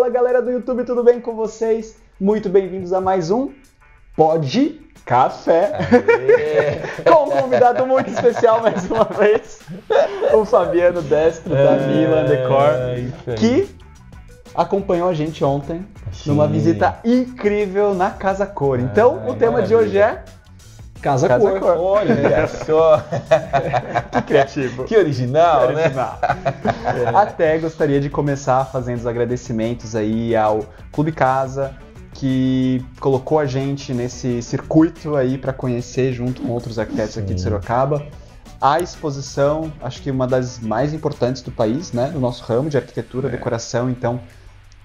Fala galera do YouTube, tudo bem com vocês? Muito bem-vindos a mais um Pod Café com um convidado muito especial mais uma vez, o Fabiano Destro da Milan Decor, que acompanhou a gente ontem numa visita incrível na Casa Cor. Então o tema de hoje é Casa Cor. Olha só, que criativo, que original, né? Até gostaria de começar fazendo os agradecimentos aí ao Clube Casa, que colocou a gente nesse circuito aí para conhecer junto com outros arquitetos aqui de Sorocaba. A exposição, acho que uma das mais importantes do país, né? Do nosso ramo de arquitetura, decoração. Então,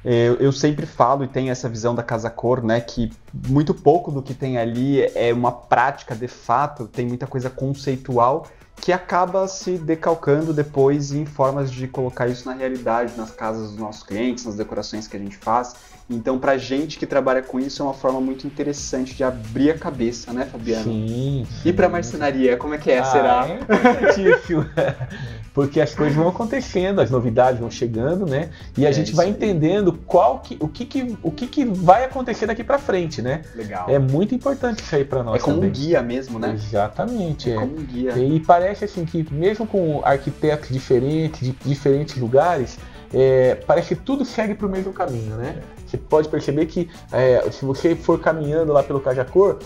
eu sempre falo e tenho essa visão da Casa Cor, né? Que muito pouco do que tem ali é uma prática de fato, tem muita coisa conceitual que acaba se decalcando depois em formas de colocar isso na realidade, nas casas dos nossos clientes, nas decorações que a gente faz. Então, pra gente que trabalha com isso, é uma forma muito interessante de abrir a cabeça, né, Fabiano? Sim. E pra marcenaria, como é que é? Será? É importantíssimo. Porque as coisas vão acontecendo, as novidades vão chegando, né? E a gente vai entendendo o que vai acontecer daqui pra frente, né? Legal. É muito importante isso aí pra nós. É como também. um guia mesmo, né? Exatamente. É como um guia. E parece assim que mesmo com arquitetos diferentes, de diferentes lugares, parece que tudo segue para o mesmo caminho, né? Você pode perceber que se você for caminhando lá pelo Casa Cor,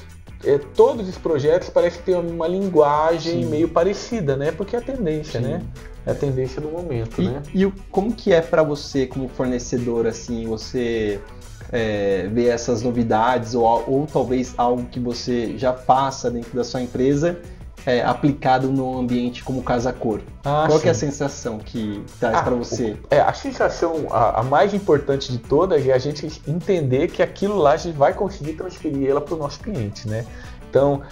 todos os projetos parecem ter uma linguagem meio parecida, né? Porque é a tendência, né? É a tendência do momento, né? E como que é para você, como fornecedor, assim, você ver essas novidades ou talvez algo que você já faça dentro da sua empresa aplicado num ambiente como Casa Cor? Qual que é a sensação que traz para você? A sensação, a mais importante de todas é a gente entender que aquilo lá a gente vai conseguir transferir ela para o nosso cliente, né? Então,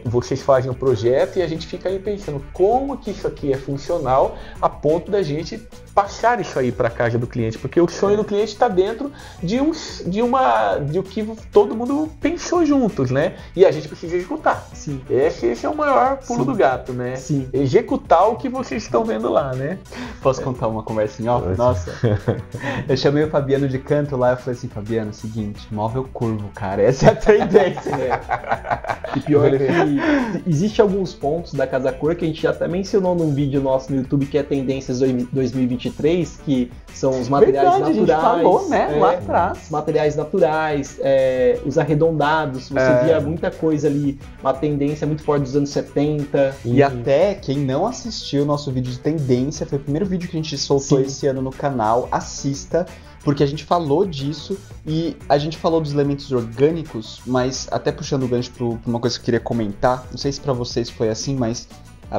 vocês fazem um projeto e a gente fica aí pensando como que isso aqui é funcional a ponto da gente passar isso aí para a casa do cliente, porque o sonho do cliente está dentro de o que todo mundo pensou juntos, né? E a gente precisa executar. Sim. Esse é o maior pulo do gato, né? Sim. Executar o que vocês estão vendo lá, né? Posso contar uma conversa em off? Nossa. Eu chamei o Fabiano de canto lá e falei assim, Fabiano, seguinte, móvel curvo, cara, essa é a tendência. E pior é que existe alguns pontos da Casa Cor que a gente já até mencionou num vídeo nosso no YouTube, que é Tendências 2023, que são os materiais naturais. A gente falou, né? Lá atrás. Materiais naturais, os arredondados, você via muita coisa ali, uma tendência muito forte dos anos 70. E até quem não assistiu o nosso vídeo de tendência, foi o primeiro vídeo que a gente soltou esse ano no canal, assista, porque a gente falou disso e a gente falou dos elementos orgânicos, mas até puxando o gancho para uma coisa que eu queria comentar, não sei se para vocês foi assim, mas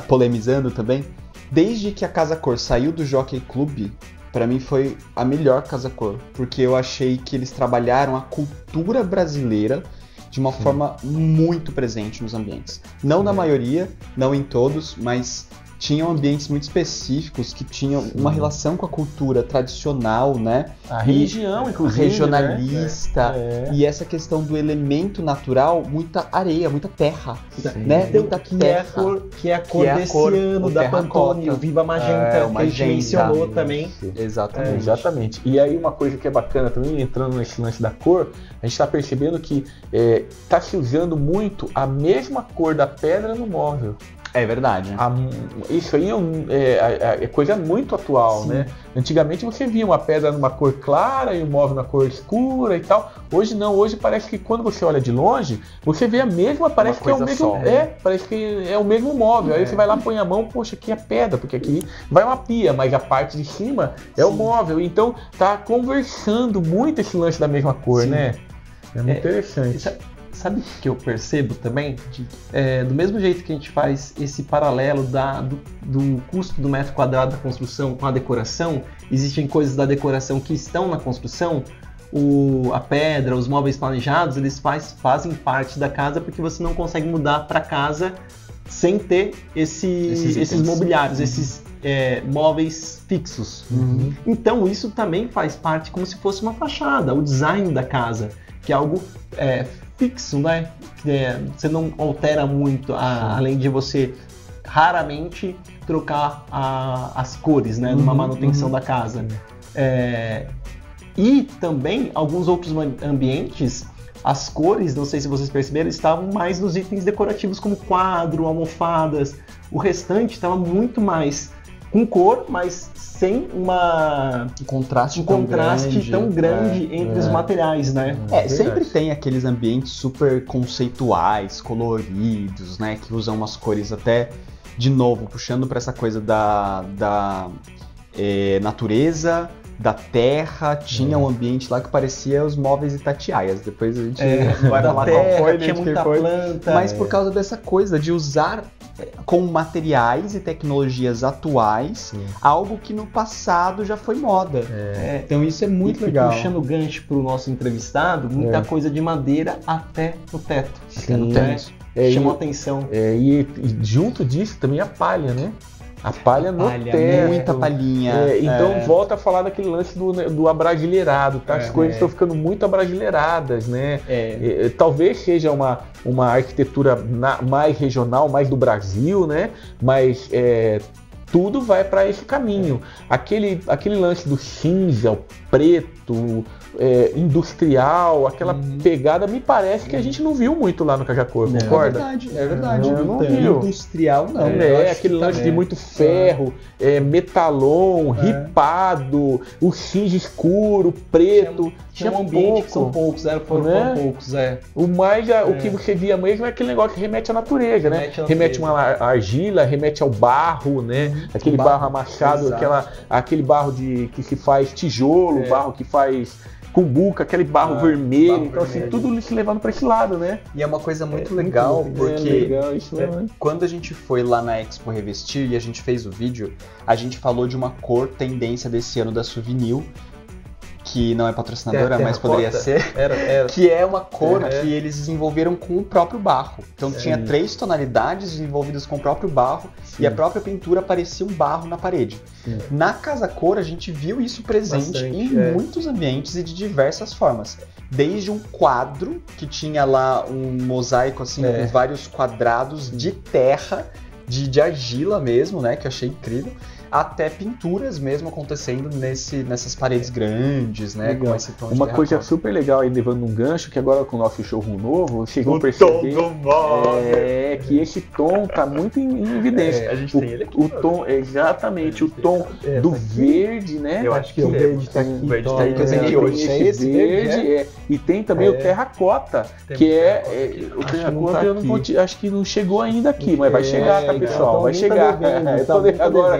polemizando também, desde que a Casa Cor saiu do Jockey Club, para mim foi a melhor Casa Cor, porque eu achei que eles trabalharam a cultura brasileira de uma forma muito presente nos ambientes. Não na maioria, não em todos, mas tinham ambientes muito específicos que tinham uma relação com a cultura tradicional, né? A religião, inclusive, regionalista, né? E essa questão do elemento natural, muita areia, muita terra, né? Muita que terra. É a cor desse ano da Pantone, o Viva Magenta, que a gente mencionou também. Exatamente. E aí uma coisa que é bacana também, entrando nesse lance da cor, a gente está percebendo que está se usando muito a mesma cor da pedra no móvel. É verdade. Isso aí é coisa muito atual, né? Antigamente você via uma pedra numa cor clara e o móvel na cor escura e tal. Hoje não, hoje parece que quando você olha de longe, você vê a mesma, parece que é o mesmo, parece que é o mesmo móvel. Aí você vai lá, põe a mão, poxa, aqui é pedra, porque aqui vai uma pia, mas a parte de cima é o móvel. Então tá conversando muito esse lance da mesma cor, né? É muito interessante. Sabe o que eu percebo também? Do mesmo jeito que a gente faz esse paralelo do custo do metro quadrado da construção com a decoração, existem coisas da decoração que estão na construção, a pedra, os móveis planejados, eles fazem parte da casa porque você não consegue mudar para casa sem ter esses mobiliários, esses móveis fixos. Então isso também faz parte como se fosse uma fachada, o design da casa, que é algo fixo, né? Você não altera muito, além de você raramente trocar as cores, né? Numa manutenção da casa. E também alguns outros ambientes, as cores, não sei se vocês perceberam, estavam mais nos itens decorativos como quadro, almofadas. O restante estava muito mais com cor, mas sem um contraste tão grande entre os materiais, né? Sempre tem aqueles ambientes super conceituais, coloridos, né? Que usam umas cores até, de novo, puxando para essa coisa da natureza, da terra. Tinha um ambiente lá que parecia os móveis Itatiaias. Depois a gente vai falar qual foi, tinha muita planta. Mas por causa dessa coisa de usar com materiais e tecnologias atuais, algo que no passado já foi moda. Então isso é muito legal. Puxando o gancho para o nosso entrevistado, muita coisa de madeira até no teto. Chamou atenção. E junto disso também a palha, né? A palha no teto. Muita palhinha. Então volta a falar daquele lance do abrasileirado, tá? As coisas estão ficando muito abrasileiradas, né? Talvez seja uma arquitetura mais regional, mais do Brasil, né? Mas tudo vai para esse caminho. Aquele lance do cinza, o preto, industrial, aquela pegada, me parece que a gente não viu muito lá no Cajacor, concorda? É verdade. Não viu. Industrial não. Aquele lance de muito ferro, metalon, ripado, o cinza escuro, preto. Tinha um ambiente que são poucos, foram poucos. O que você via mesmo é aquele negócio que remete à natureza, né? Remete a uma argila, remete ao barro, né? Aquele barro amassado, aquele barro que se faz tijolo, barro que faz cumbuca, aquele barro vermelho. Então, assim, tudo se levando para esse lado, né? E é uma coisa muito legal, porque quando a gente foi lá na Expo Revestir e a gente fez o vídeo, a gente falou de uma cor tendência desse ano da Souvenir, que não é patrocinadora, mas poderia ser, que é uma cor que eles desenvolveram com o próprio barro. Então tinha 3 tonalidades desenvolvidas com o próprio barro e a própria pintura parecia um barro na parede. Na Casa Cor a gente viu isso presente em muitos ambientes e de diversas formas. Desde um quadro que tinha lá um mosaico assim com vários quadrados de terra, de argila mesmo, né, que eu achei incrível, até pinturas mesmo acontecendo nessas paredes grandes, né? Com esse tom uma coisa super legal aí, levando um gancho, que agora com o nosso showroom novo, vocês vão perceber que esse tom tá muito em evidência. A gente tem ele aqui. O tom, exatamente, o tom do verde, né? Eu acho que o verde tá aqui. O verde tá aí que eu senti hoje. Esse verde, e tem também o terracota, que o terracota eu não acho que não chegou ainda aqui, mas vai chegar, tá, pessoal? Vai chegar. Agora,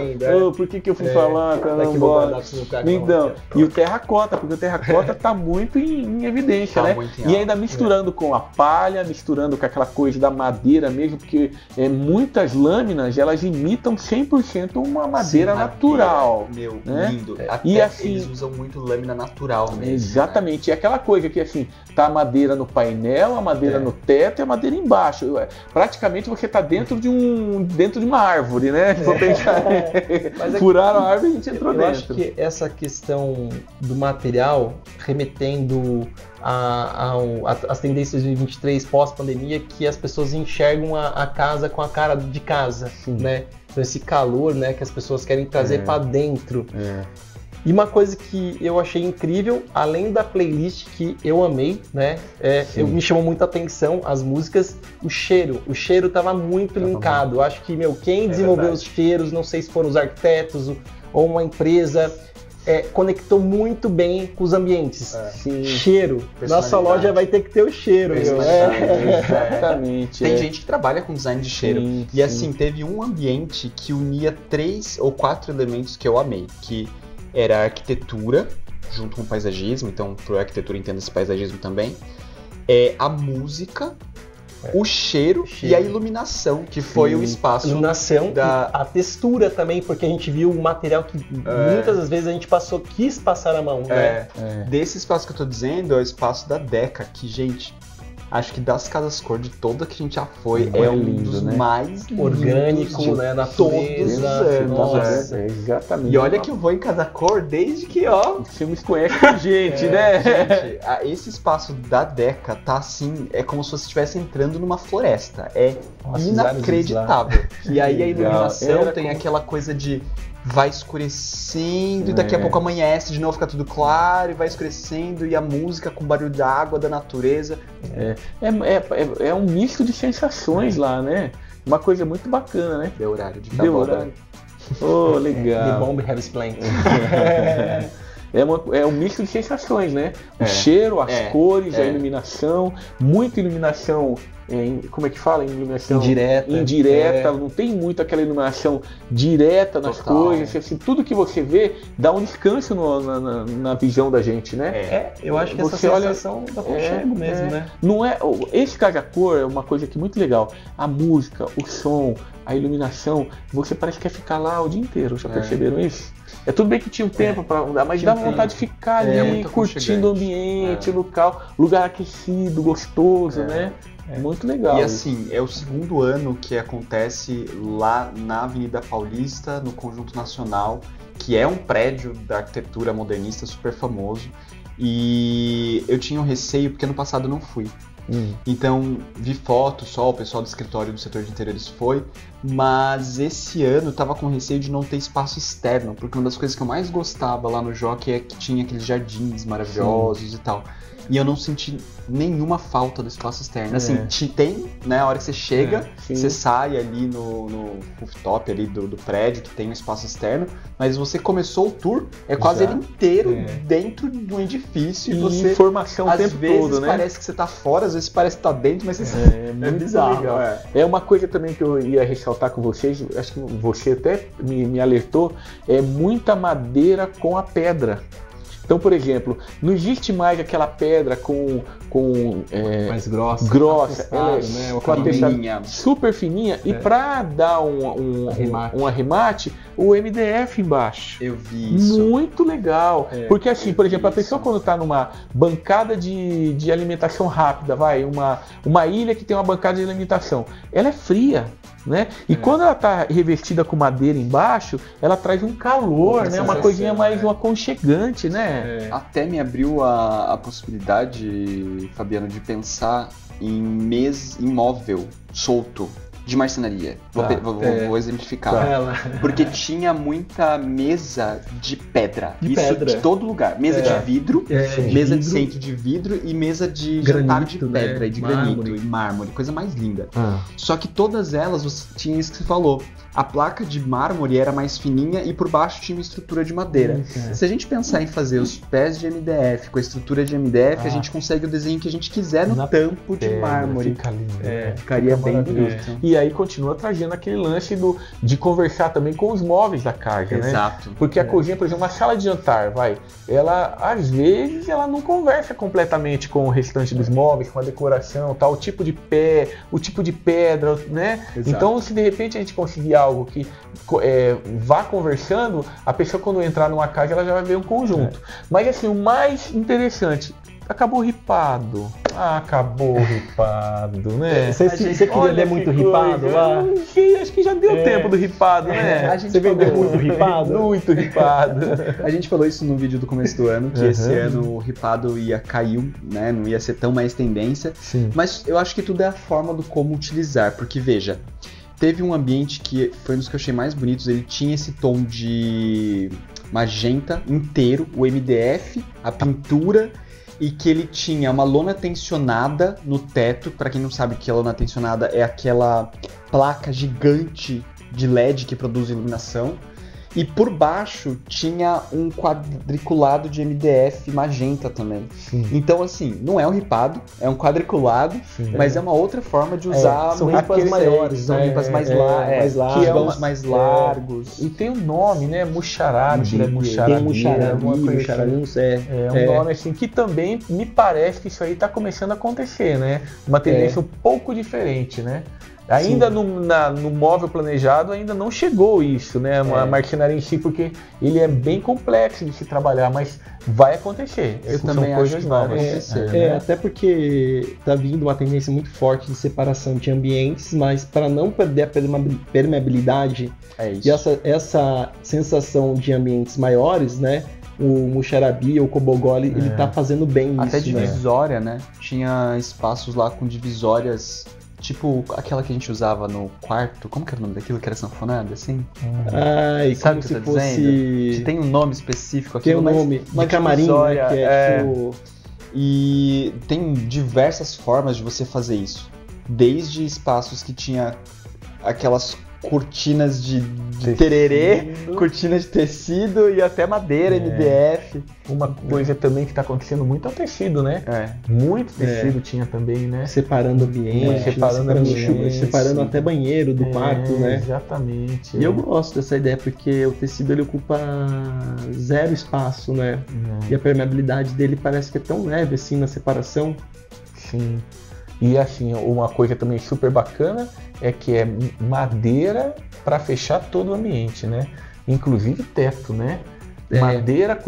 por que eu fui falar, caramba? Então, e o terracota, porque o terracota tá muito em evidência, né? E ainda misturando com a palha, misturando com aquela coisa da madeira mesmo, porque muitas lâminas, elas imitam 100% uma madeira natural. Né? Lindo. Até e assim, eles usam muito lâmina natural mesmo. Exatamente. Né? E aquela coisa que assim, tá a madeira no painel, a madeira no teto e a madeira embaixo. Praticamente você tá dentro de uma árvore, né? Mas furaram a árvore e a gente entrou dentro. Eu acho que essa questão do material, remetendo às tendências de 2023 pós-pandemia, que as pessoas enxergam a casa com a cara de casa, né? Então esse calor, né, que as pessoas querem trazer para dentro. E uma coisa que eu achei incrível, além da playlist que eu amei, né? Me chamou muita atenção as músicas, o cheiro. O cheiro estava muito linkado. Eu acho que, quem desenvolveu os cheiros, não sei se foram os arquitetos ou uma empresa, conectou muito bem com os ambientes. Cheiro. Nossa loja vai ter que ter o cheiro. Exatamente. Tem gente que trabalha com design de cheiro. E assim, teve um ambiente que unia 3 ou 4 elementos que eu amei, que era a arquitetura, junto com o paisagismo, então por arquitetura entenda-se paisagismo também, a música, o cheiro e a iluminação, que foi o espaço. Iluminação a textura também, porque a gente viu um material que muitas das vezes a gente quis passar a mão. Né? Desse espaço que eu tô dizendo é o espaço da Deca, que, gente, acho que das casas cor de toda que a gente já foi, é um dos mais orgânico, né? Na todos os anos. Nossa, exatamente. E olha que eu vou em casa cor desde que, você me conhece com gente, né? Gente, esse espaço da Deca tá assim, é como se você estivesse entrando numa floresta. É inacreditável. E aí a iluminação tem aquela coisa de vai escurecendo e daqui a pouco amanhece, de novo fica tudo claro e vai escurecendo e a música com barulho da água, da natureza. É um misto de sensações lá, né? Uma coisa muito bacana, né? Deu horário de Deu horário. Oh, legal. The Bomb Have Splendid. É um misto de sensações, né? O cheiro, as cores, a iluminação, muita iluminação, como é que fala? Iluminação indireta, não tem muito aquela iluminação direta nas coisas, assim, tudo que você vê dá um descanso na visão da gente, né? Eu acho que essa sensação dá aconchego mesmo, né? Não é, esse Casa-Cor é uma coisa que é muito legal. A música, o som, a iluminação, você parece que quer ficar lá o dia inteiro, já perceberam isso? É tudo bem que tinha um tempo para andar, mas dá vontade de ficar ali, curtindo o ambiente, o local, lugar aquecido, gostoso, né? É muito legal. E assim, é o segundo ano que acontece lá na Avenida Paulista, no Conjunto Nacional, que é um prédio da arquitetura modernista super famoso. E eu tinha um receio, porque ano passado eu não fui. Então, vi fotos só, o pessoal do escritório do setor de interiores foi, mas esse ano eu tava com receio de não ter espaço externo, porque uma das coisas que eu mais gostava lá no Jockey é que tinha aqueles jardins maravilhosos e tal. E eu não senti nenhuma falta do espaço externo. Assim, tem, né, a hora que você chega, você sai ali no rooftop ali do prédio, que tem um espaço externo, mas você começou o tour, quase ele inteiro dentro de um edifício e você... informação o tempo todo, né? Parece que você tá fora, às vezes parece que tá dentro, mas você... É muito bizarro. Legal. É uma coisa também que eu ia ressaltar com vocês, acho que você até me alertou, é muita madeira com a pedra. Então, por exemplo, não existe mais aquela pedra mais grossa, né? Com a textura super fininha e para dar um arremate, o MDF embaixo. Eu vi isso. Muito legal. Porque assim, por exemplo, a pessoa quando está numa bancada de alimentação rápida, uma ilha que tem uma bancada de alimentação, ela é fria. Né? E quando ela está revestida com madeira embaixo, ela traz um calor, né? Uma coisinha mais aconchegante, né? Até me abriu a possibilidade, Fabiano, de pensar em móvel solto de marcenaria. Vou exemplificar. Porque tinha muita mesa de pedra. De todo lugar. Mesa de vidro, mesa de centro de vidro e mesa de jantar de pedra, de granito e mármore. Coisa mais linda. Só que todas elas, você tinha isso que você falou. A placa de mármore era mais fininha e por baixo tinha uma estrutura de madeira. Se a gente pensar em fazer os pés de MDF com a estrutura de MDF, a gente consegue o desenho que a gente quiser no tampo de mármore. Fica lindo. Ficaria bem bonito. E aí continua trazendo aquele lance de conversar também com os móveis da casa, né? Exato. Porque a cozinha, por exemplo, uma sala de jantar, ela às vezes ela não conversa completamente com o restante dos móveis, com a decoração, tal, o tipo de pé, o tipo de pedra, né? Exato. Então, se de repente a gente conseguir algo que vá conversando, a pessoa quando entrar numa casa ela já vai ver um conjunto. Mas assim, o mais interessante, acabou ripado. Acabou ripado, né? Você queria ver muito ripado lá? Acho que já deu tempo do ripado, né? Você vendeu muito ripado? Muito ripado. A gente falou isso no vídeo do começo do ano, que esse ano o ripado caiu, né? Não ia ser tão mais tendência. Sim. Mas eu acho que tudo é a forma do como utilizar, porque veja, teve um ambiente que foi um dos que eu achei mais bonitos, ele tinha esse tom de magenta inteiro, o MDF, a pintura, e que ele tinha uma lona tensionada no teto. Para quem não sabe o que é lona tensionada, é aquela placa gigante de LED que produz iluminação. E por baixo tinha um quadriculado de MDF magenta também. Sim. Então, assim, não é um ripado, é um quadriculado, mas é uma outra forma de usar. São ripas maiores, são ripas mais largas, mais largos. E tem um nome, né? Muxarabi. Tem muxarabi, É um nome assim que também me parece que isso aí está começando a acontecer, né? Uma tendência um pouco diferente, né? Ainda no móvel planejado ainda não chegou isso, né? A marcenaria em si, porque ele é bem complexo de se trabalhar, mas vai acontecer. Eu também acho que vai acontecer. Até porque está vindo uma tendência muito forte de separação de ambientes, mas para não perder a permeabilidade e essa sensação de ambientes maiores, né? O Muxarabi ou o Cobogoli, ele tá fazendo bem até isso. Até divisória, né? Tinha espaços lá com divisórias tipo aquela que a gente usava no quarto, como que era o nome daquilo que era sanfonada, assim? Ai, Sabe como o que se eu tô dizendo? fosse... Que tem um nome específico Tem aquilo, um nome de camarim, né? Que é tipo... E tem diversas formas de você fazer isso. Desde espaços que tinha aquelas cortinas de tererê, cortinas de tecido e até madeira, MDF. Uma coisa também que está acontecendo muito é o tecido, né? Muito tecido tinha também, né? Separando ambiente, separando até banheiro do quarto, né? Exatamente. E eu gosto dessa ideia porque o tecido ele ocupa zero espaço, né? E a permeabilidade dele parece que é tão leve assim na separação. Sim. E assim, uma coisa também super bacana é que é madeira para fechar todo o ambiente, né? Inclusive teto, né? Madeira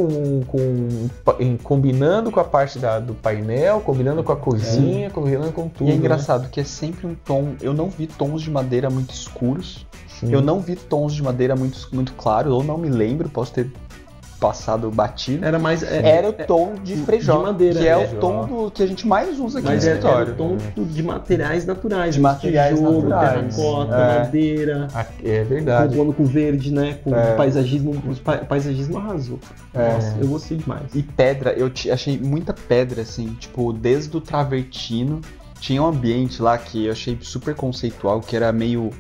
combinando com a parte do painel, combinando com a cozinha, combinando com tudo. E é engraçado que é sempre um tom. Eu não vi tons de madeira muito escuros. Sim. Eu não vi tons de madeira muito claros. Eu não me lembro, posso ter passado batido. Era o tom de frejó, de madeira, que é o tom que a gente mais usa aqui no escritório. Era o tom de materiais naturais. De materiais tijolo, naturais. terracota, madeira. É verdade. Compondo com verde, né? Com paisagismo arrasou. Nossa, eu gostei demais. E pedra, eu achei muita pedra, assim, tipo, desde o travertino. Tinha um ambiente lá que eu achei super conceitual, que era meio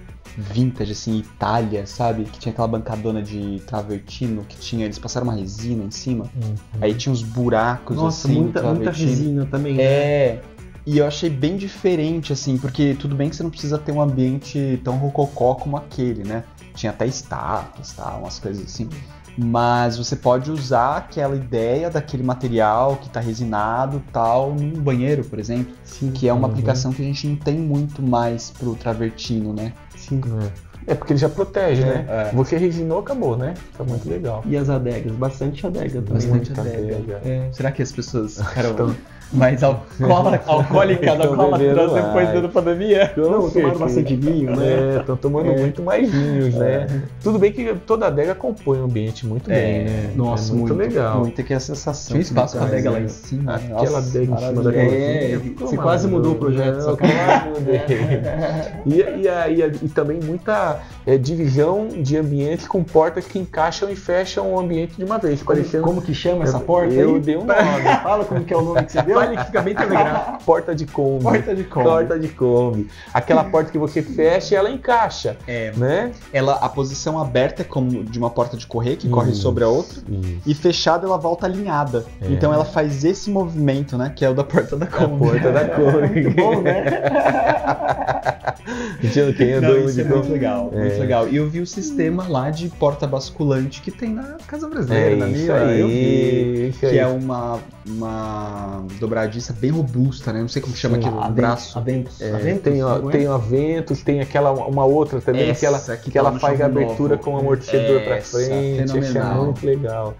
vintage, assim, Itália, sabe? Que tinha aquela bancadona de travertino, eles passaram uma resina em cima. Aí tinha uns buracos, nossa, assim, muita resina também, né? E eu achei bem diferente, assim, porque tudo bem que você não precisa ter um ambiente tão rococó como aquele, né? Tinha até estátuas, tá? Umas coisas assim. Mas você pode usar aquela ideia daquele material que está resinado tal num banheiro, por exemplo. Sim. Que é uma aplicação que a gente não tem muito mais pro travertino, né? Sim. É porque ele já protege, né? Você resinou, acabou, né? Tá muito legal. E as adegas? Bastante adega também. Bastante adega. Será que as pessoas ficaram mais alcoólicas depois da pandemia? Não, tomaram bastante vinho, né? Estão tomando muito mais vinhos, né? Tudo bem que toda adega compõe o ambiente muito bem, né? Nossa, muito legal. Muito, que é a sensação. Tinha espaço para adega lá em cima. Aquela adega em cima da cozinha. Você quase mudou o projeto. Eu quase mudei. E também muita divisão de ambientes com portas que encaixam e fecham o ambiente de uma vez. Como que chama essa porta? Eu dei um nome. Fala como que é o nome que você deu. Fale que fica bem telegrafado. Porta de Kombi. Porta de Kombi. Aquela porta que você fecha e ela encaixa. Né? A posição aberta é como de uma porta de correr, que corre sobre a outra. E fechada ela volta alinhada. Então ela faz esse movimento, né? Que é o da porta da Kombi. Porta da Kombi. Muito bom, né? Isso é muito legal. Muito legal. E eu vi o sistema lá de porta basculante que tem na Casa Brasileira, na minha. Eu vi. Que é uma dobradiça bem robusta, né? Não sei como chama aquele braço. Tem o Aventus, tem aquela uma outra também, que ela faz a abertura com o amortecedor para frente. Isso é muito legal.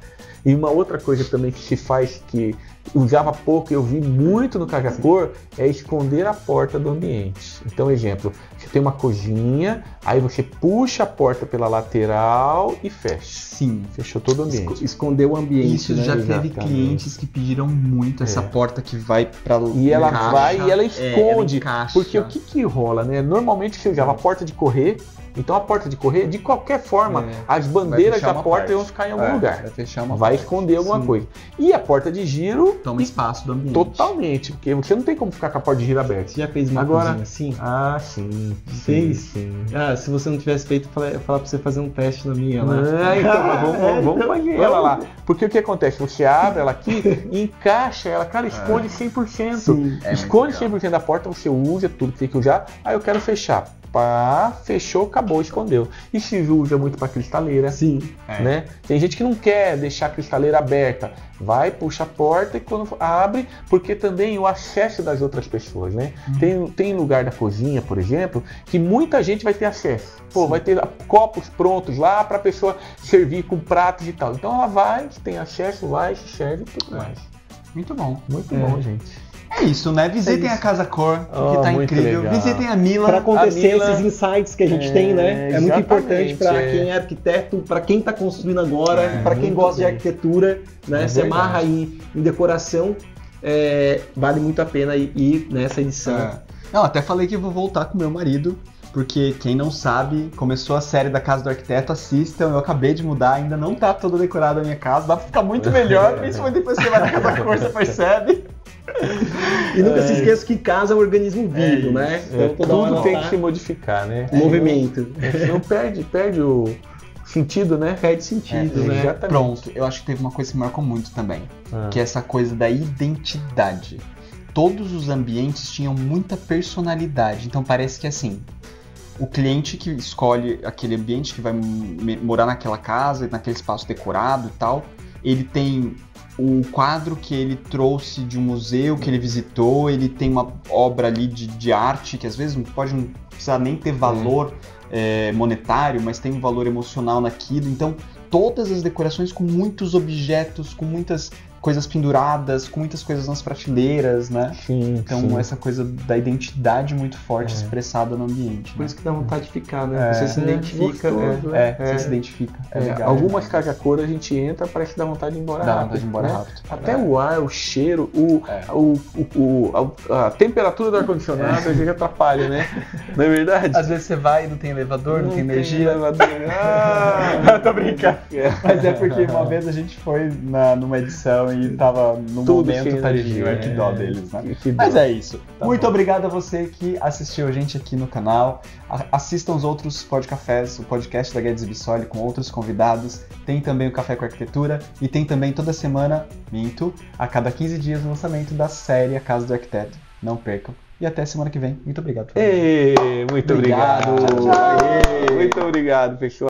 E uma outra coisa também que se faz, que usava pouco, eu vi muito no Cajacor, é esconder a porta do ambiente. Então, exemplo, você tem uma cozinha, aí você puxa a porta pela lateral e fecha. Sim. Fechou todo o ambiente. Escondeu o ambiente. Isso, né? Já teve clientes que pediram muito essa porta que vai para e ela vai e ela esconde. Ela encaixa. Porque o que rola, né? Normalmente você usava a porta de correr. Então a porta de correr, de qualquer forma, as bandeiras da porta vão ficar em algum lugar. Vai fechar uma vai esconder alguma coisa. E a porta de giro toma espaço do ambiente. Totalmente, porque você não tem como ficar com a porta de giro aberta. Você já fez uma cozinha assim? Ah, sim. Fez? Sim. Ah, se você não tivesse feito, eu falar pra você fazer um teste na minha lá. Então, vamos fazer ela lá. Porque o que acontece? Você abre ela aqui e encaixa ela, cara, esconde 100%. Sim. Esconde 100% da porta, você usa tudo que tem que usar. Aí eu quero fechar. Fechou, acabou, escondeu. E se usa muito para cristaleira. Sim. Né? Tem gente que não quer deixar a cristaleira aberta. Vai, puxa a porta e quando abre, porque também o acesso das outras pessoas, né? Tem lugar da cozinha, por exemplo, que muita gente vai ter acesso. Vai ter copos prontos lá para a pessoa servir com pratos e tal. Então ela vai, tem acesso, vai, se serve e tudo mais. Muito bom. Muito bom, gente. É isso, né? Visitem a Casa Cor, que tá incrível. Legal. Visitem a Mila. Para acontecer esses insights que a gente tem, né? É muito importante para quem é arquiteto, para quem tá construindo agora, para quem gosta de arquitetura, né? Se amarra aí em decoração, vale muito a pena ir nessa edição. Não, até falei que eu vou voltar com meu marido, porque quem não sabe, começou a série da Casa do Arquiteto, assistam, eu acabei de mudar, ainda não tá toda decorada a minha casa, dá pra ficar muito melhor, principalmente depois que você vai na Casa da Cor, você percebe. E nunca se esqueça que casa é um organismo vivo, né? Então, tudo tem que se modificar, né? Movimento. Não perde o sentido, né? Perde sentido, né? Exatamente. Pronto, eu acho que teve uma coisa que me marcou muito também, que é essa coisa da identidade. Todos os ambientes tinham muita personalidade, então parece que assim, o cliente que escolhe aquele ambiente, que vai morar naquela casa, naquele espaço decorado e tal, ele tem o quadro que ele trouxe de um museu que ele visitou, ele tem uma obra ali de arte, que às vezes não precisar nem ter valor monetário, mas tem um valor emocional naquilo. Então, todas as decorações com muitos objetos, com muitas coisas penduradas, com muitas coisas nas prateleiras, né? Sim, então, sim. essa coisa da identidade muito forte expressada no ambiente. Por Né? isso que dá vontade de ficar, né? Você se identifica. Gostoso, Você se identifica. É legal. Algumas casas a cor a gente entra, parece que dá vontade de ir embora Dá rápido. vontade de ir embora né? rápido. Até o ar, o cheiro, a temperatura do ar-condicionado já atrapalha, né? Não é verdade? Às vezes você vai e não tem elevador, não tem energia. Elevador. Tô brincando. Mas é porque uma vez a gente foi numa edição e tava num Tudo momento sem tardio, energia, que dó deles, né? Que dó. Mas é isso. Tá Muito bom. obrigado a você que assistiu a gente aqui no canal. Assistam os outros podcafés, o podcast da Guedes Bissoli com outros convidados. Tem também o Café com Arquitetura e tem também toda semana, a cada 15 dias o lançamento da série A Casa do Arquiteto. Não percam. E até semana que vem. Muito obrigado. Muito obrigado. Tchau, tchau. Muito obrigado, pessoal.